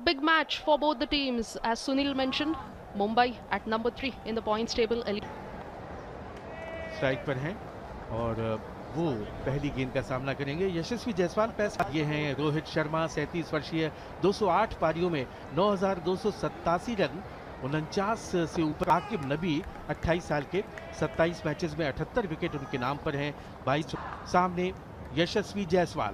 big match for both the teams. As Sunil mentioned, Mumbai at number 3 in the points table. Strike पर हैं और वो पहली गेंद का सामना करेंगे। यशस्वी जायसवाल पैस ये हैं रोहित शर्मा 37 वर्षीय 208 पारियों में 9,287 रन 49 से ऊपर। आकिब नबी 28 साल के 27 मैचेस में 78 विकेट उनके नाम पर हैं। 22 सामने यशस्वी जायसवाल,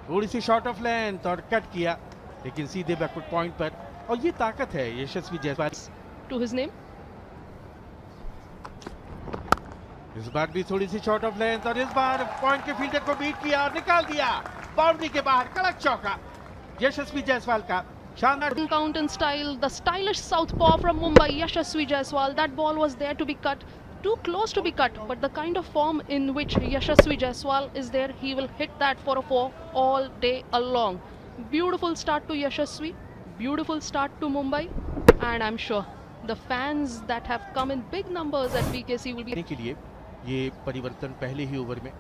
थोड़ी सी शॉर्ट ऑफ लेंथ और कट किया लेकिन सीधे बैकवर्ड पॉइंट पर, और ये ताकत है यशस्वी जायसवाल टू हिज नेम। इस बार भी थोड़ी सी शॉर्ट ऑफ लेंथ और इस बार पॉइंट के फील्डर को बीट किया और निकाल दिया बाउंड्री के बाहर। कड़क चौका यशस्वी जायसवाल का, शानदार Count in style, the stylish southpaw from Mumbai, Yashasvi Jaiswal. That ball was there to be cut, too close to be cut, but the kind of form in which Yashasvi Jaiswal is there, he will hit that for a 4 all day along. Beautiful start to Yashasvi, beautiful start to Mumbai, and I'm sure the fans that have come in big numbers at BKC will be के लिए ये परिवर्तन पहले ही over में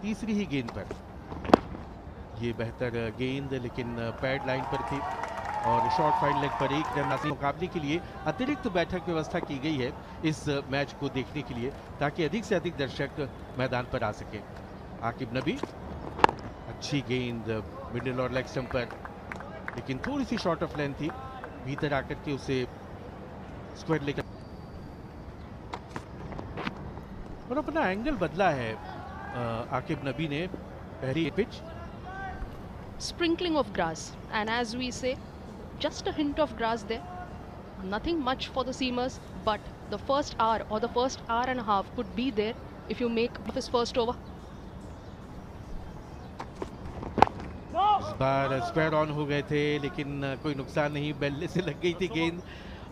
तीसरी ही गेंद पर। ये बेहतर गेंद लेकिन पैड लाइन पर थी और शॉर्ट फाइड लेग पर एक रन हासिल। मुकाबले के लिए अतिरिक्त बैठक व्यवस्था की गई है इस मैच को देखने के लिए ताकि अधिक से अधिक दर्शक मैदान पर आ सके। आकिब नबी, अच्छी गेंद मिडिल और लेग स्टंप पर, लेकिन थोड़ी सी शॉर्ट ऑफ लेंथ थी, भीतर आकर के उसे स्क्वायर लेकर और अपना एंगल बदला है आकिब नबी ने। पहली pitch sprinkling of grass, and as we say, just a hint of grass there, nothing much for the seamers, but the first hour or the first hour and a half could be there if you make his first over. इस bar square on हो गए थे लेकिन कोई नुकसान नहीं, बल्ले से लग गई थी गेंद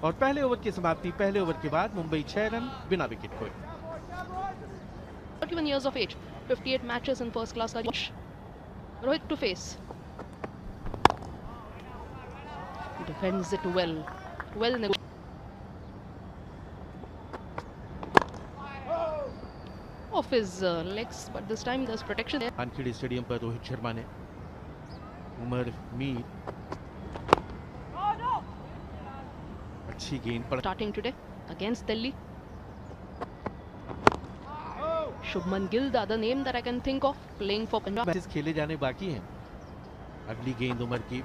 और पहले ओवर की समाप्ति। पहले ओवर के बाद मुंबई 6 रन बिना विकेट खोए। 31 years of age, 58 matches in first class. Rohit to face. He defends it well. Off his legs, but this time there's protection there. Wankhede stadium पर रोहित शर्मा ने उमर मीर अच्छी गेंद पर। Starting today against Delhi. Shubman Gill, the other name that I can think of, playing for Punjab. Matches खेले जाने बाकी हैं। अगली गेंद उमर की,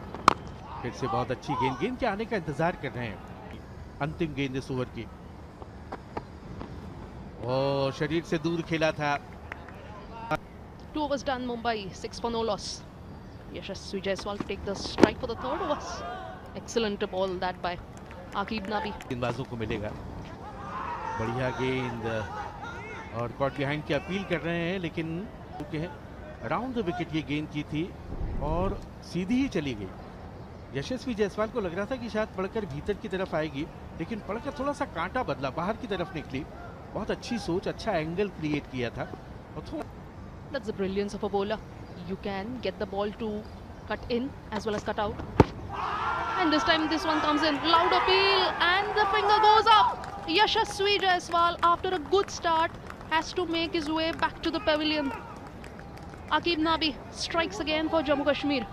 फिर से बहुत अच्छी गेंद के आने का इंतजार कर रहे हैं। अंतिम गेंद इस ओवर की, और शरीर से दूर खेला था। 2 overs done, Mumbai 6 for no loss. Yashasvi Jaiswal to take the strike for the third over. Excellent ball that by Akib Nabi. गेंदबाजों को मिलेगा बढ़िया गेंद और कॉट बिहाइंड की अपील कर रहे हैं लेकिन अराउंड द विकेट ये गेंद की थी और सीधी ही चली गई। यशस्वी जायसवाल को लग रहा था कि शायद पड़कर भीतर की तरफ आएगी लेकिन पड़कर थोड़ा सा कांटा बदला, बाहर की तरफ निकली। बहुत अच्छी सोच, अच्छा एंगल क्रिएट किया था और थोड़ा That's the brilliance of a bowler. You can get the ball to cut in as well as cut out. And this time this one comes in. Loud appeal and the finger goes up. Yashasvi Jaiswal, after a good start, has to make his way back to the pavilion. Akib Nabi strikes again for Jammu Kashmir.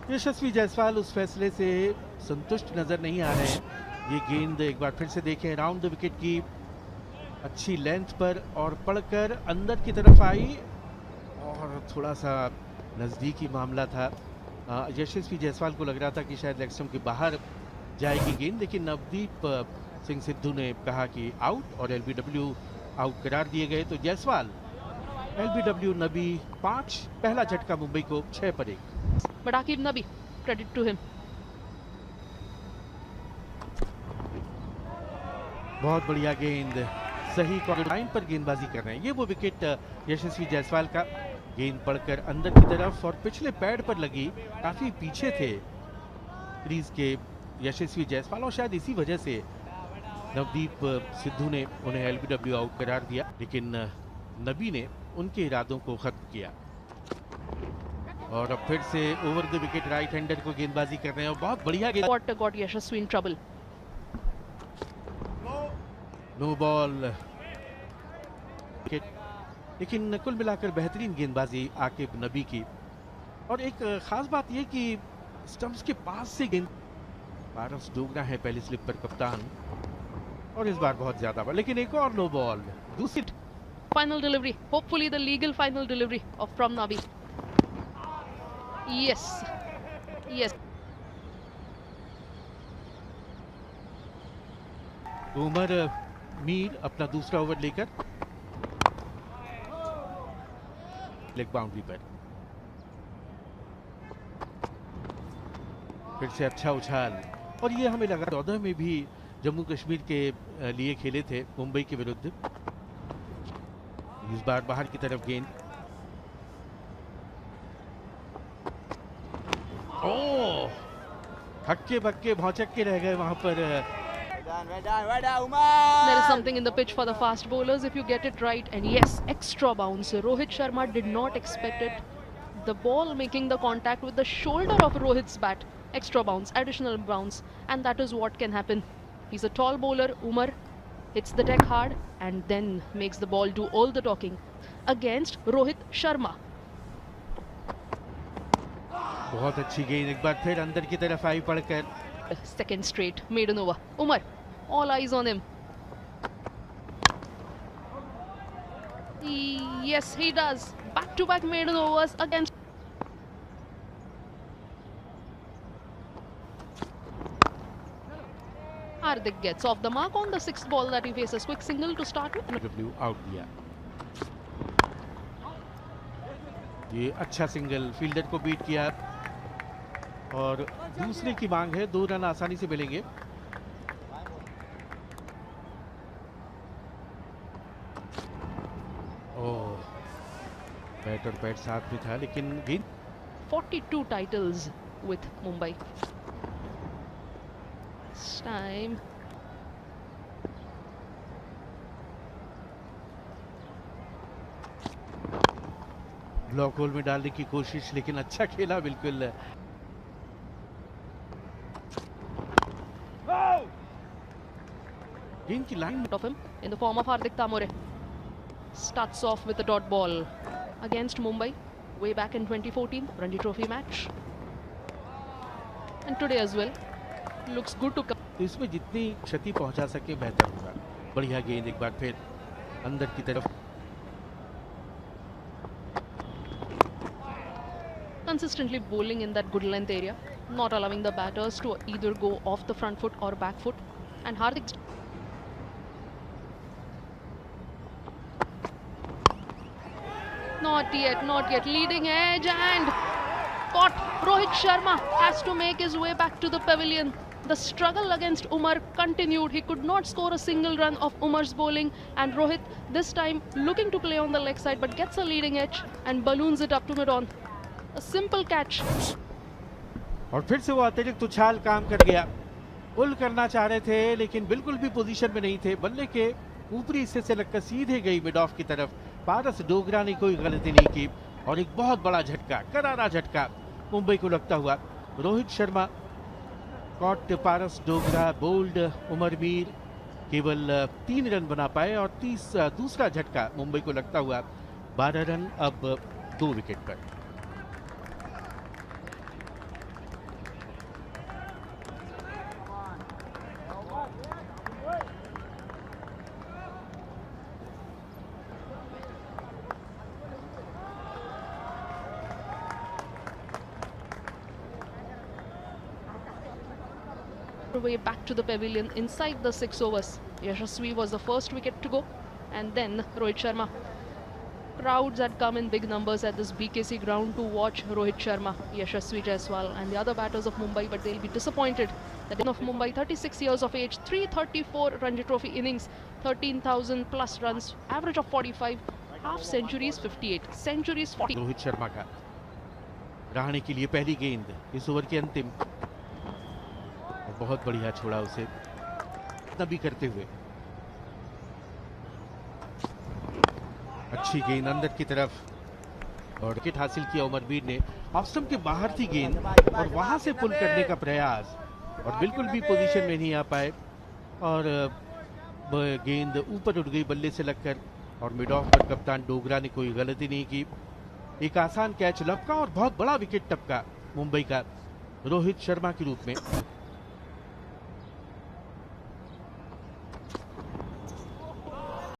यशस्वी जायसवाल उस फैसले से संतुष्ट नजर नहीं आ रहे हैं। ये गेंद एक बार फिर से देखें, राउंड द विकेट की अच्छी लेंथ पर और पड़कर अंदर की तरफ आई और थोड़ा सा नज़दीकी मामला था। यशस्वी जायसवाल को लग रहा था कि शायद लेग स्टंप के बाहर जाएगी गेंद, लेकिन नवदीप सिंह सिद्धू ने कहा कि आउट और एलबीडब्ल्यू आउट करार दिए गए। तो जायसवाल, एलबीडब्ल्यू, नबी 5, पहला झटका मुंबई को 6 पर 1। But Akib Nabi, credit to him. बहुत बढ़िया गेंद, सही लाइन पर गेंदबाजी कर रहे हैं। ये वो विकेट यशस्वी जायसवाल का, गेंद पड़कर अंदर की तरफ और पिछले पैड पर लगी, काफी पीछे थे क्रीज के यशस्वी जायसवाल और शायद इसी वजह से नवदीप सिद्धू ने उन्हें एलबीडब्ल्यू आउट करार दिया, लेकिन नबी ने उनके इरादों को खत्म किया और अब फिर से over the wicket right hander को गेंदबाजी कर रहे हैं और बहुत बढ़िया गेंद। What got Yashasvi in trouble? No ball, लेकिन कुल मिलाकर बेहतरीन गेंदबाजी आकिब नबी की। और एक खास बात यह कि स्टंप्स के पास से गेंद, पारस डोगरा है पहली स्लिप पर कप्तान और इस बार बहुत ज्यादा बॉल, लेकिन एक और नो बॉल दूसरी। Final delivery, hopefully the legal final delivery of from Nabi. Yes, yes. Umar Mir अपना दूसरा ओवर लेकर लेग बाउंड्री पर, फिर से अच्छा उछाल, और ये हमें लगा 14 में भी जम्मू कश्मीर के लिए खेले थे मुंबई के विरुद्ध। इस बार बाहर की तरफ गेंद, ओह हक्के बक्के भौचक्के रह गए वहां पर। There is something in the pitch for the fast bowlers if you get it right. And yes, extra bounce. Rohit Sharma did not expect it. The ball making the contact with the shoulder of Rohit's bat. Extra bounce, additional bounce. And that is what can happen. He's a tall bowler, Umar. Hits the deck hard and then makes the ball do all the talking against Rohit Sharma. बहुत अच्छी गेंद एक बार फिर अंदर की तरफ आई पड़कर। Second straight maiden over. Umar, all eyes on him. Yes, he does. Back-to-back maiden overs against. Hardik gets off the mark on the sixth ball that he faces. Quick single to start with. W out दिया, ये अच्छा single, fielder को beat किया और दूसरे की मांग है, 2 रन आसानी से मिलेंगे। ओह बैट और बैट साथ में था लेकिन गेंद। 42 titles with Mumbai. This time. Block whole में डालने की कोशिश, लेकिन अच्छा खेला बिल्कुल। गेंद की line Of him in the form of Hardik Tamore. Starts off with a dot ball against Mumbai way back in 2014 Ranji Trophy match. And today as well. Looks good to come. तो इसमें जितनी क्षति पहुंचा सके बेहतर होगा। बढ़िया गेंद एक बार फिर अंदर की तरफ। Consistently bowling in that good length area, not allowing the batters to either go off the front foot or back foot. And Hardik. Not yet. Leading edge and caught. Rohit Sharma has to make his way back to the pavilion. The struggle against Umar continued. He could not score a single run of Umar's bowling, and Rohit this time looking to play on the leg side but gets a leading edge and balloons it up to mid-on. A simple catch. और फिर से वो अतिरिक्त उछाल काम कर गया। पुल करना चाह रहे थे लेकिन बिल्कुल भी पोजीशन में नहीं थे। बल्ले के ऊपरी हिस्से से लगकर सीधे गई मिड ऑफ की तरफ। पारस डोगरा ने कोई गलती नहीं की और एक बहुत बड़ा झटका, करारा झटका मुंबई को लगता हुआ। रोहित शर्मा कॉट, पारस डोगरा बोल्ड, उमर मीर केवल 3 रन बना पाए और दूसरा झटका मुंबई को लगता हुआ 12 रन अब 2 विकेट पर। Way back to the pavilion inside the 6 overs. Yashasvi was the first wicket to go, and then Rohit Sharma. Crowds had come in big numbers at this BKC ground to watch Rohit Sharma, Yashasvi Jaiswal and the other batters of Mumbai, but they'll be disappointed. The Dean of Mumbai, 36 years of age, 334 Ranji Trophy innings, 13,000 plus runs, average of 45, half centuries 58, centuries 40. Rohit Sharma का रहाणे के लिए पहली गेंद इस over के अंतिम, बहुत बढ़िया छोड़ा उसे तभी करते हुए। अच्छी गेंद अंदर की तरफ और विकेट हासिल किया उमरवीर ने। ऑफ स्टंप के बाहर थी गेंद और वहां से पुल करने का प्रयास और बिल्कुल भी पोजीशन में नहीं आ पाए और गेंद ऊपर उड़ गई बल्ले से लगकर और मिड ऑफ पर कप्तान डोगरा ने कोई गलती नहीं की एक आसान कैच लपका और बहुत बड़ा विकेट टपका मुंबई का रोहित शर्मा के रूप में।